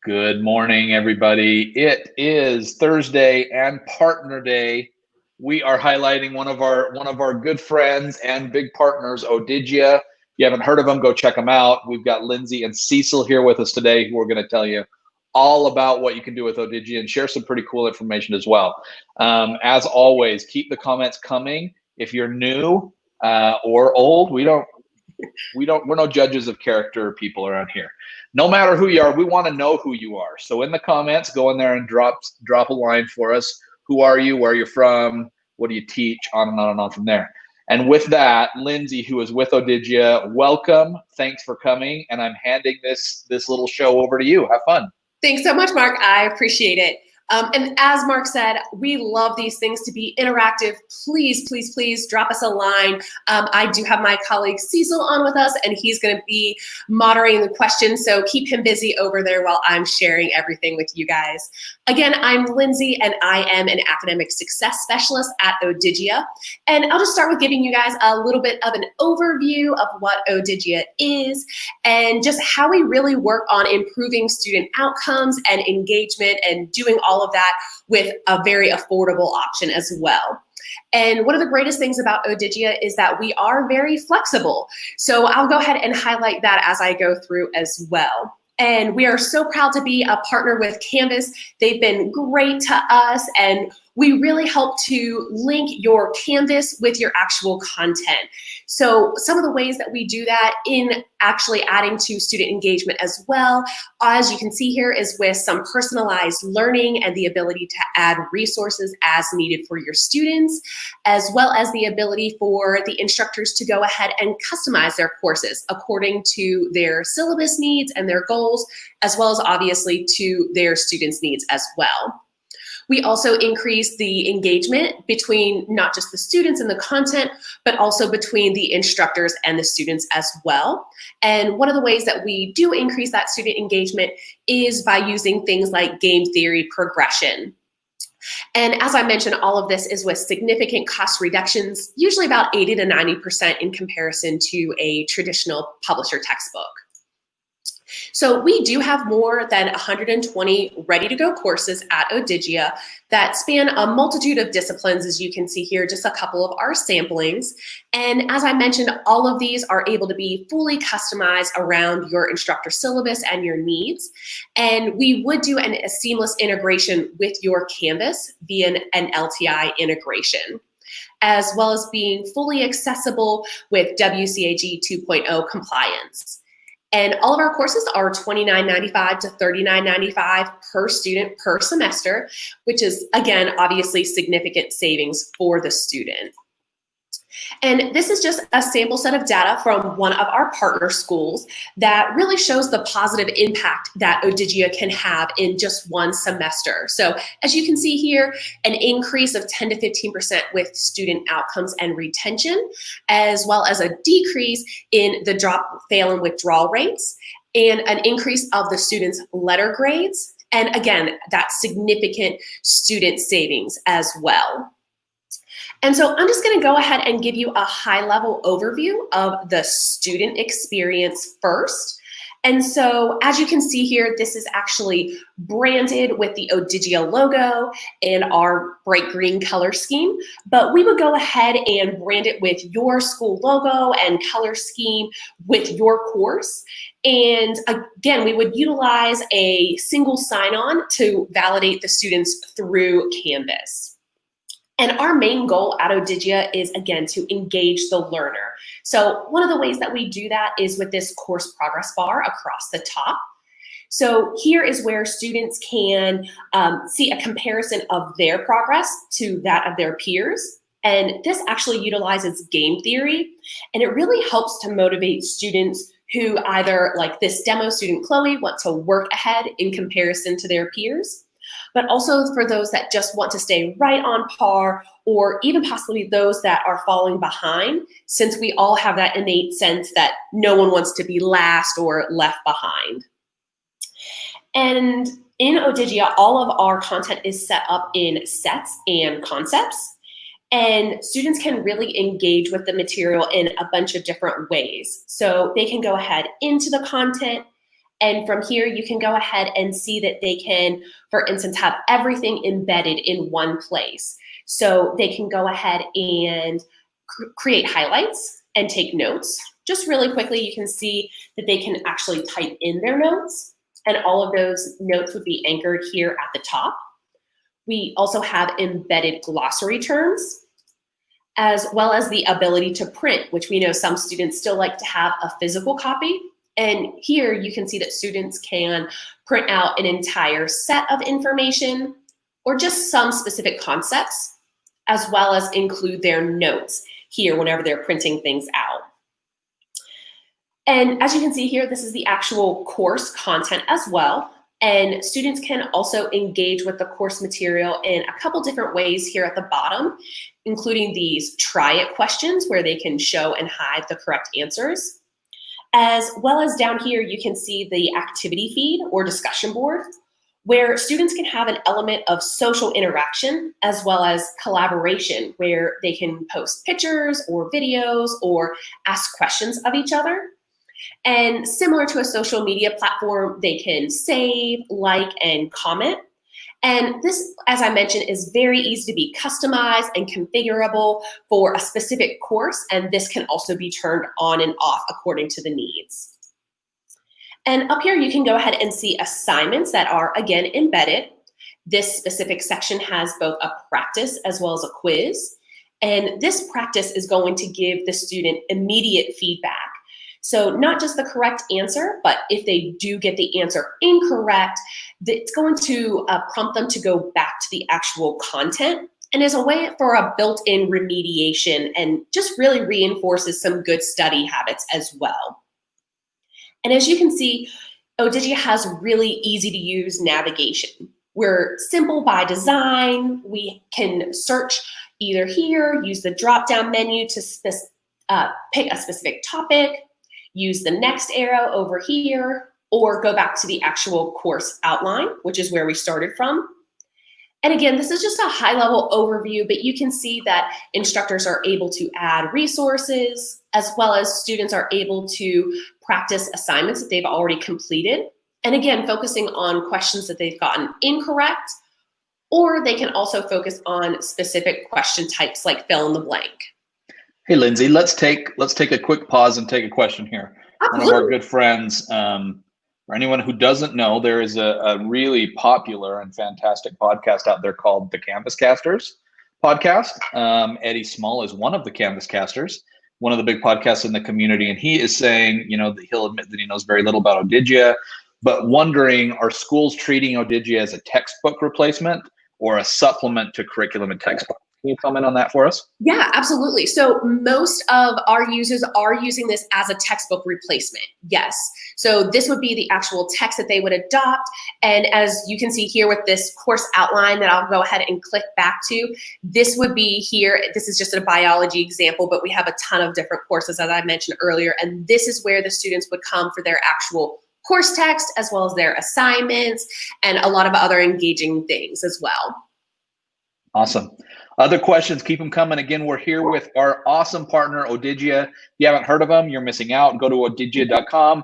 Good morning, everybody. It is Thursday and Partner Day. We are highlighting one of our good friends and big partners, Odigia. If you haven't heard of them, go check them out. We've got Lindsay and Cecil here with us today, who are going to tell you all about what you can do with Odigia and share some pretty cool information as well. As always, keep the comments coming. If you're new or old, we're no judges of character or people around here. No matter who you are, we want to know who you are. So in the comments, go in there and drop a line for us. Who are you? Where you're from? What do you teach? On and on and on from there. And with that, Lindsay, who is with Odigia, welcome. Thanks for coming. And I'm handing this little show over to you. Have fun. Thanks so much, Mark. I appreciate it. And as Mark said, we love these things to be interactive. Please, please, please drop us a line. I do have my colleague Cecil on with us, and he's going to be moderating the questions. So keep him busy over there while I'm sharing everything with you guys. Again, I'm Lindsay, and I am an academic success specialist at Odigia. And I'll just start with giving you guys a little bit of an overview of what Odigia is and just how we really work on improving student outcomes and engagement and doing all of that with a very affordable option as well. And one of the greatest things about Odigia is that we are very flexible. So I'll go ahead and highlight that as I go through as well. And we are so proud to be a partner with Canvas. They've been great to us, and we really help to link your Canvas with your actual content. So some of the ways that we do that in actually adding to student engagement as well, as you can see here, is with some personalized learning and the ability to add resources as needed for your students, as well as the ability for the instructors to go ahead and customize their courses according to their syllabus needs and their goals, as well as obviously to their students' needs as well. We also increase the engagement between not just the students and the content, but also between the instructors and the students as well. And one of the ways that we do increase that student engagement is by using things like game theory progression. And as I mentioned, all of this is with significant cost reductions, usually about 80 to 90% in comparison to a traditional publisher textbook. So we do have more than 120 ready-to-go courses at Odigia that span a multitude of disciplines, as you can see here, just a couple of our samplings. And as I mentioned, all of these are able to be fully customized around your instructor syllabus and your needs. And we would do a seamless integration with your Canvas via an LTI integration, as well as being fully accessible with WCAG 2.0 compliance. And all of our courses are $29.95 to $39.95 per student per semester, which is, again, obviously significant savings for the student. And this is just a sample set of data from one of our partner schools that really shows the positive impact that Odigia can have in just one semester. So as you can see here, an increase of 10 to 15% with student outcomes and retention, as well as a decrease in the drop, fail, and withdrawal rates, and an increase of the students' letter grades. And again, that significant student savings as well. And so I'm just going to go ahead and give you a high-level overview of the student experience first. And so as you can see here, this is actually branded with the Odigia logo and our bright green color scheme. But we would go ahead and brand it with your school logo and color scheme with your course. And again, we would utilize a single sign-on to validate the students through Canvas. And our main goal at Odigia is, again, to engage the learner. So one of the ways that we do that is with this course progress bar across the top. So here is where students can see a comparison of their progress to that of their peers. And this actually utilizes game theory, and it really helps to motivate students who either, like this demo student Chloe, want to work ahead in comparison to their peers, but also for those that just want to stay right on par, or even possibly those that are falling behind, since we all have that innate sense that no one wants to be last or left behind. And in Odigia, all of our content is set up in sets and concepts, and students can really engage with the material in a bunch of different ways. So they can go ahead into the content, And from here, you can go ahead and see that they can, for instance, have everything embedded in one place. So they can go ahead and create highlights and take notes. Just really quickly, you can see that they can actually type in their notes, and all of those notes would be anchored here at the top. We also have embedded glossary terms, as well as the ability to print, which we know some students still like to have a physical copy. And here you can see that students can print out an entire set of information or just some specific concepts, as well as include their notes here whenever they're printing things out. And as you can see here, this is the actual course content as well. And students can also engage with the course material in a couple different ways here at the bottom, including these try it questions where they can show and hide the correct answers. As well as down here, you can see the activity feed or discussion board, where students can have an element of social interaction as well as collaboration, where they can post pictures or videos or ask questions of each other. And similar to a social media platform, they can save, like, and comment. And this, as I mentioned, is very easy to be customized and configurable for a specific course, and this can also be turned on and off according to the needs. And up here, you can go ahead and see assignments that are, again, embedded. This specific section has both a practice as well as a quiz. And this practice is going to give the student immediate feedback. So not just the correct answer, but if they do get the answer incorrect, it's going to prompt them to go back to the actual content, and is a way for a built-in remediation and just really reinforces some good study habits as well. And as you can see, Odigia has really easy to use navigation. We're simple by design. We can search either here, use the drop-down menu to pick a specific topic, use the next arrow over here, or go back to the actual course outline, which is where we started from. And again, this is just a high-level overview, but you can see that instructors are able to add resources, as well as students are able to practice assignments that they've already completed. And again, focusing on questions that they've gotten incorrect, or they can also focus on specific question types like fill in the blank. Hey, Lindsay, let's take a quick pause and take a question here. Absolutely. One of our good friends, for anyone who doesn't know, there is a really popular and fantastic podcast out there called the Canvas Casters podcast. Eddie Small is one of the Canvas Casters, one of the big podcasts in the community. And he is saying, that he'll admit that he knows very little about Odigia, but wondering, are schools treating Odigia as a textbook replacement or a supplement to curriculum and textbook? Can you comment on that for us? Yeah, absolutely. So most of our users are using this as a textbook replacement. Yes. So this would be the actual text that they would adopt. And as you can see here with this course outline that I'll go ahead and click back to, this would be here. This is just a biology example, but we have a ton of different courses, as I mentioned earlier. And this is where the students would come for their actual course text, as well as their assignments and a lot of other engaging things as well. Awesome. Other questions, keep them coming. Again, we're here with our awesome partner, Odigia. If you haven't heard of them, you're missing out. Go to odigia.com.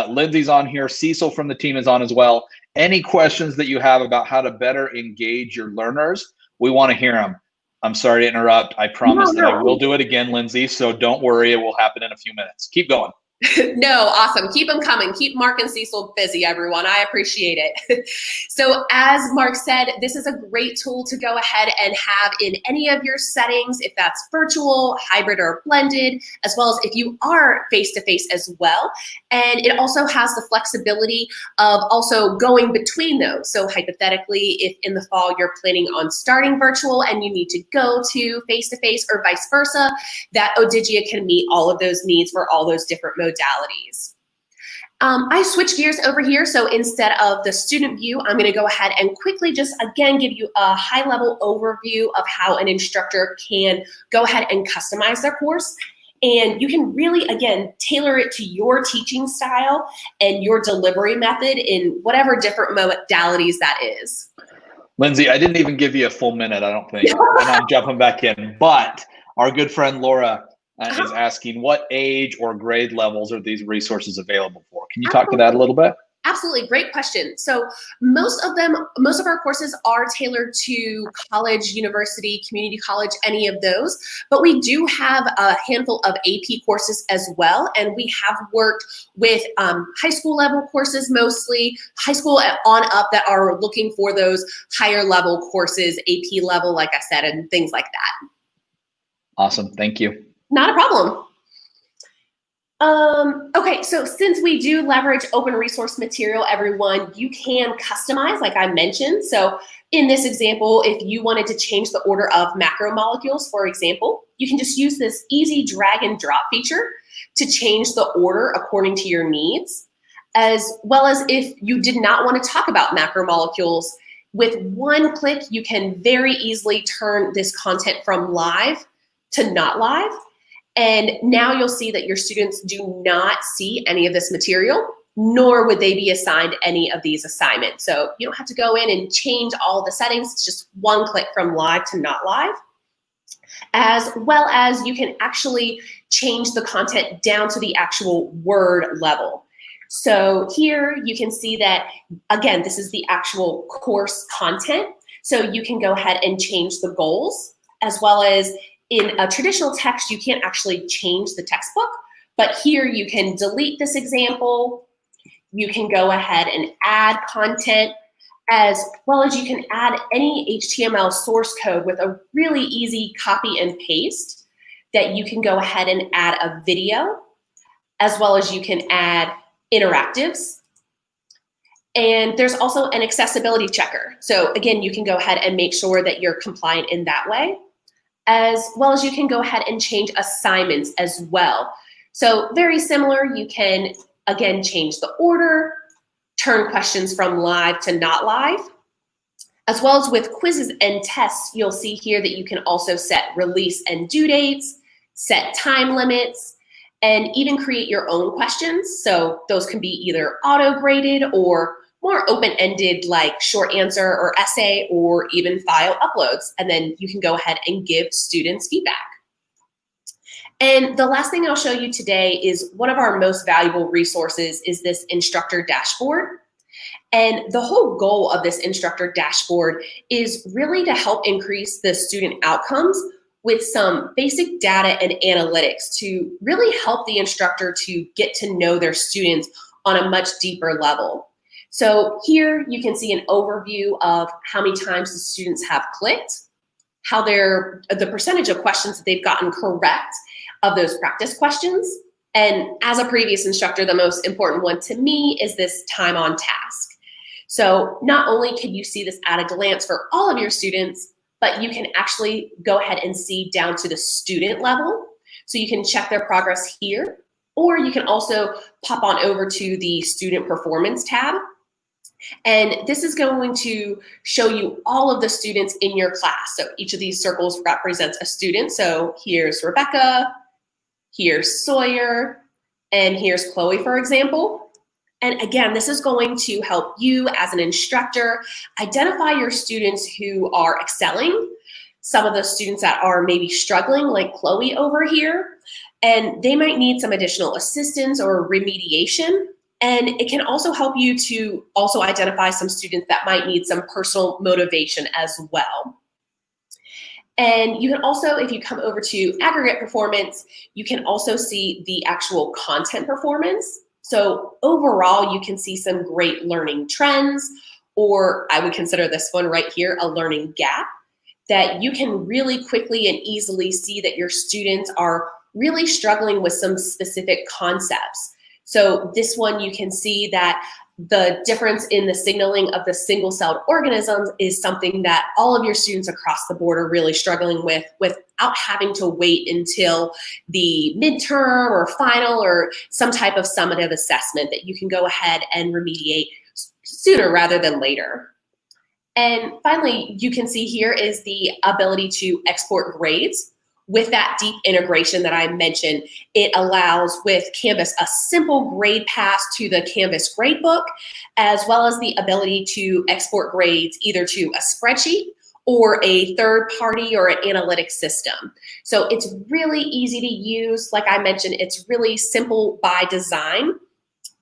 Lindsay's on here. Cecil from the team is on as well. Any questions that you have about how to better engage your learners, we want to hear them. I'm sorry to interrupt. I promise that I will do it again, Lindsay, so don't worry. It will happen in a few minutes. Keep going. No, awesome. Keep them coming. Keep Mark and Cecil busy, everyone. I appreciate it. So as Mark said, this is a great tool to go ahead and have in any of your settings, if that's virtual, hybrid, or blended, as well as if you are face-to-face as well. And it also has the flexibility of also going between those. So hypothetically, if in the fall you're planning on starting virtual and you need to go to face-to-face or vice versa, that Odigia can meet all of those needs for all those different modalities. I switched gears over here. So instead of the student view, I'm going to go ahead and quickly just again give you a high-level overview of how an instructor can go ahead and customize their course. And you can really, again, tailor it to your teaching style and your delivery method in whatever different modalities that is. Lindsay, I didn't even give you a full minute, I don't think, and I'm jumping back in. But our good friend Laura is asking, what age or grade levels are these resources available for? Can you talk to that a little bit? Absolutely, great question. So most of our courses are tailored to college, university, community college, any of those, but we do have a handful of AP courses as well, and we have worked with high school level courses, mostly high school on up, that are looking for those higher level courses, AP level, like I said, and things like that. Awesome, thank you. Not a problem. Okay, so since we do leverage open resource material, everyone, you can customize, like I mentioned. So in this example, if you wanted to change the order of macromolecules, for example, you can just use this easy drag and drop feature to change the order according to your needs, as well as if you did not want to talk about macromolecules, with one click, you can very easily turn this content from live to not live. And now you'll see that your students do not see any of this material, nor would they be assigned any of these assignments. So you don't have to go in and change all the settings. It's just one click from live to not live. As well as you can actually change the content down to the actual word level. So here you can see that, again, this is the actual course content. So you can go ahead and change the goals, as well as in a traditional text, you can't actually change the textbook, but here you can delete this example. You can go ahead and add content, as well as you can add any HTML source code with a really easy copy and paste that you can go ahead and add a video, as well as you can add interactives. And there's also an accessibility checker. So again, you can go ahead and make sure that you're compliant in that way, as well as you can go ahead and change assignments as well. So very similar, you can, again, change the order, turn questions from live to not live, as well as with quizzes and tests, you'll see here that you can also set release and due dates, set time limits, and even create your own questions. So those can be either auto-graded or more open-ended, like short answer or essay, or even file uploads. And then you can go ahead and give students feedback. And the last thing I'll show you today is one of our most valuable resources is this Instructor Dashboard. And the whole goal of this Instructor Dashboard is really to help increase the student outcomes with some basic data and analytics to really help the instructor to get to know their students on a much deeper level. So here you can see an overview of how many times the students have clicked, how the percentage of questions that they've gotten correct of those practice questions. And as a previous instructor, the most important one to me is this time on task. So not only can you see this at a glance for all of your students, but you can actually go ahead and see down to the student level. So you can check their progress here, or you can also pop on over to the student performance tab. And this is going to show you all of the students in your class. So each of these circles represents a student. So here's Rebecca, here's Sawyer, and here's Chloe, for example. And again, this is going to help you as an instructor identify your students who are excelling, some of the students that are maybe struggling, like Chloe over here, and they might need some additional assistance or remediation. And it can also help you to also identify some students that might need some personal motivation as well. And you can also, if you come over to Aggregate Performance, you can also see the actual content performance. So overall, you can see some great learning trends, or I would consider this one right here a learning gap, that you can really quickly and easily see that your students are really struggling with some specific concepts. So this one, you can see that the difference in the signaling of the single-celled organisms is something that all of your students across the board are really struggling with without having to wait until the midterm or final or some type of summative assessment, that you can go ahead and remediate sooner rather than later. And finally, you can see here is the ability to export grades. With that deep integration that I mentioned, it allows with Canvas a simple grade pass to the Canvas gradebook, as well as the ability to export grades either to a spreadsheet or a third party or an analytics system. So it's really easy to use. Like I mentioned, it's really simple by design.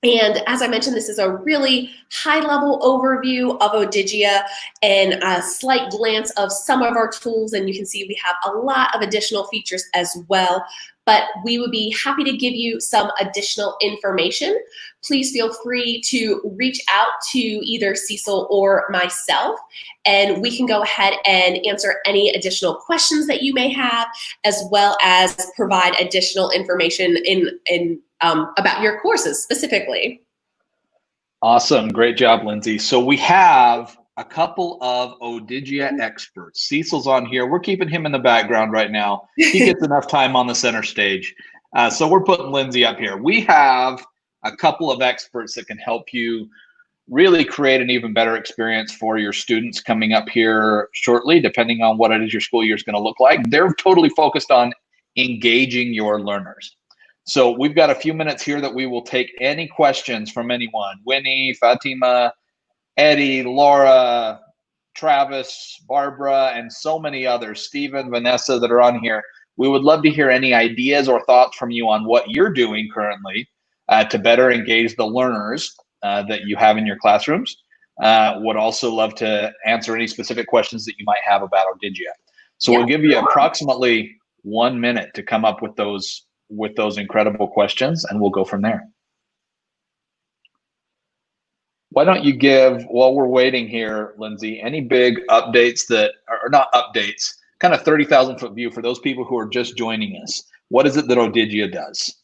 And as I mentioned, this is a really high-level overview of Odigia and a slight glance of some of our tools. And you can see we have a lot of additional features as well. But we would be happy to give you some additional information. Please feel free to reach out to either Cecil or myself, and we can go ahead and answer any additional questions that you may have, as well as provide additional information about your courses specifically. Awesome. Great job, Lindsay. So we have a couple of Odigia experts. Cecil's on here. We're keeping him in the background right now. He gets enough time on the center stage. So we're putting Lindsay up here. We have a couple of experts that can help you really create an even better experience for your students coming up here shortly, depending on what it is your school year is going to look like. They're totally focused on engaging your learners. So we've got a few minutes here that we will take any questions from anyone. Winnie, Fatima, Eddie, Laura, Travis, Barbara, and so many others, Stephen, Vanessa, that are on here. We would love to hear any ideas or thoughts from you on what you're doing currently to better engage the learners that you have in your classrooms. Would also love to answer any specific questions that you might have about Odigia. So we'll give you approximately 1 minute to come up with those incredible questions, and we'll go from there. Why don't you give, while we're waiting here, Lindsay, any big updates that are not updates, kind of 30,000 foot view for those people who are just joining us. What is it that Odigia does?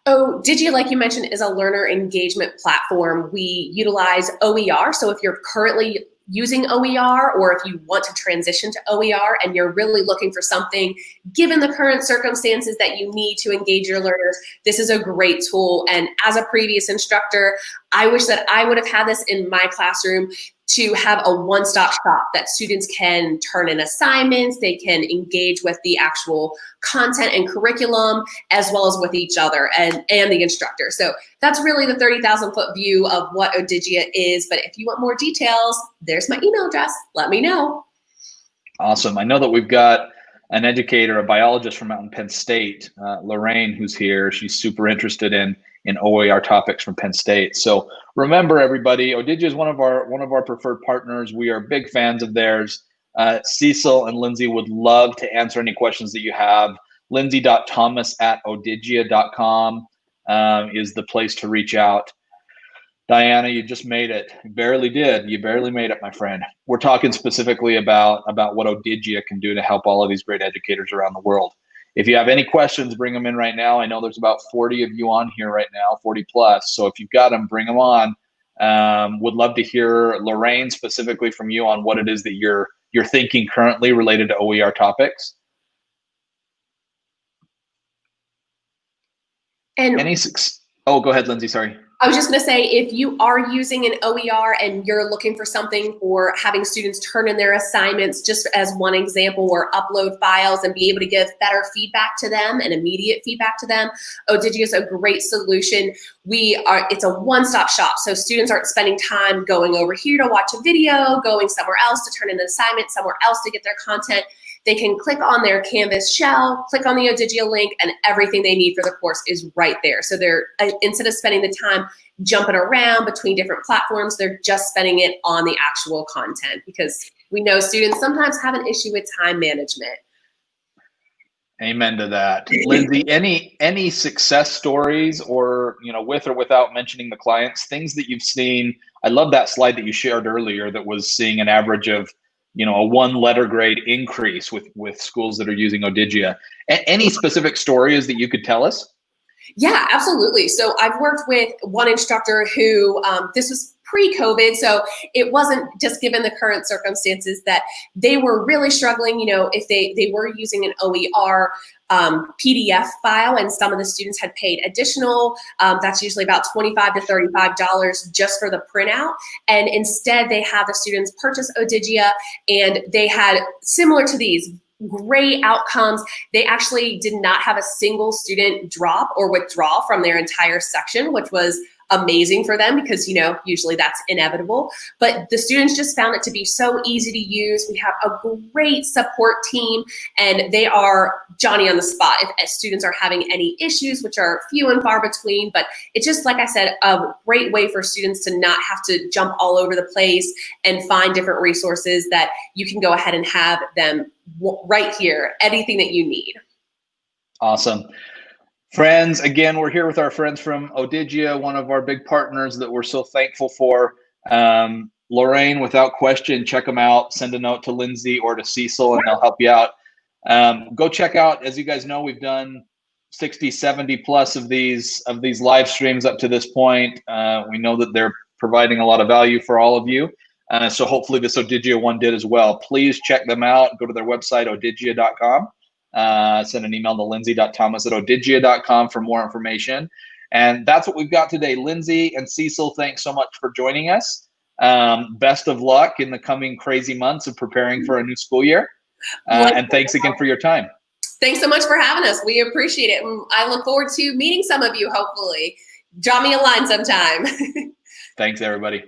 Digia, like you mentioned, is a learner engagement platform. We utilize OER. So if you're currently using OER, or if you want to transition to OER and you're really looking for something, given the current circumstances, that you need to engage your learners, this is a great tool. And as a previous instructor, I wish that I would have had this in my classroom to have a one-stop shop that students can turn in assignments, they can engage with the actual content and curriculum, as well as with each other and the instructor. So that's really the 30,000 foot view of what Odigia is. But if you want more details, there's my email address. Let me know. Awesome. I know that we've got an educator, a biologist from out in Penn State, Lorraine, who's here. She's super interested in OER topics from Penn State. So remember, everybody, Odigia is one of our preferred partners. We are big fans of theirs. Cecil and Lindsay would love to answer any questions that you have. Lindsay.thomas@odigia.com is the place to reach out. Diana, you just made it. You barely did. You barely made it, my friend. We're talking specifically about what Odigia can do to help all of these great educators around the world. If you have any questions, bring them in right now. I know there's about 40 of you on here right now, 40 plus. So if you've got them, bring them on. Would love to hear, Lorraine, specifically from you on what it is that you're thinking currently related to OER topics. And oh, go ahead, Lindsay, sorry. I was just going to say, if you are using an OER and you're looking for something for having students turn in their assignments, just as one example, or upload files and be able to give better feedback to them and immediate feedback to them, Odigia is a great solution. It's a one-stop shop. So students aren't spending time going over here to watch a video, going somewhere else to turn in an assignment, somewhere else to get their content. They can click on their Canvas shell, click on the Odigia link, and everything they need for the course is right there. So they're, instead of spending the time jumping around between different platforms, they're just spending it on the actual content, because we know students sometimes have an issue with time management. Amen to that. Lindsay, any success stories, or with or without mentioning the clients, things that you've seen? I love that slide that you shared earlier that was seeing an average of a 1 letter grade increase with schools that are using Odigia. Any specific stories that you could tell us? Yeah, absolutely. So I've worked with one instructor who, this was pre-COVID, so it wasn't just given the current circumstances that they were really struggling, if they were using an OER PDF file, and some of the students had paid additional, that's usually about $25 to $35 just for the printout. And instead they have the students purchase Odigia, and they had, similar to these, great outcomes. They actually did not have a single student drop or withdraw from their entire section, which was amazing for them because, usually that's inevitable. But the students just found it to be so easy to use. We have a great support team, and they are Johnny on the spot if students are having any issues, which are few and far between. But it's just, like I said, a great way for students to not have to jump all over the place and find different resources that you can go ahead and have them right here, anything that you need. Awesome. Friends, again, we're here with our friends from Odigia, one of our big partners that we're so thankful for. Lorraine, without question, check them out. Send a note to Lindsay or to Cecil and they'll help you out. Go check out, as you guys know, we've done 60, 70 plus of these live streams up to this point. We know that they're providing a lot of value for all of you. So hopefully this Odigia one did as well. Please check them out. Go to their website, odigia.com. Send an email to lindsay.thomas@odigia.com for more information. And that's what we've got today. Lindsay and Cecil, thanks so much for joining us. Best of luck in the coming crazy months of preparing for a new school year. And thanks again for your time. Thanks so much for having us. We appreciate it. And I look forward to meeting some of you, hopefully. Drop me a line sometime. Thanks, everybody.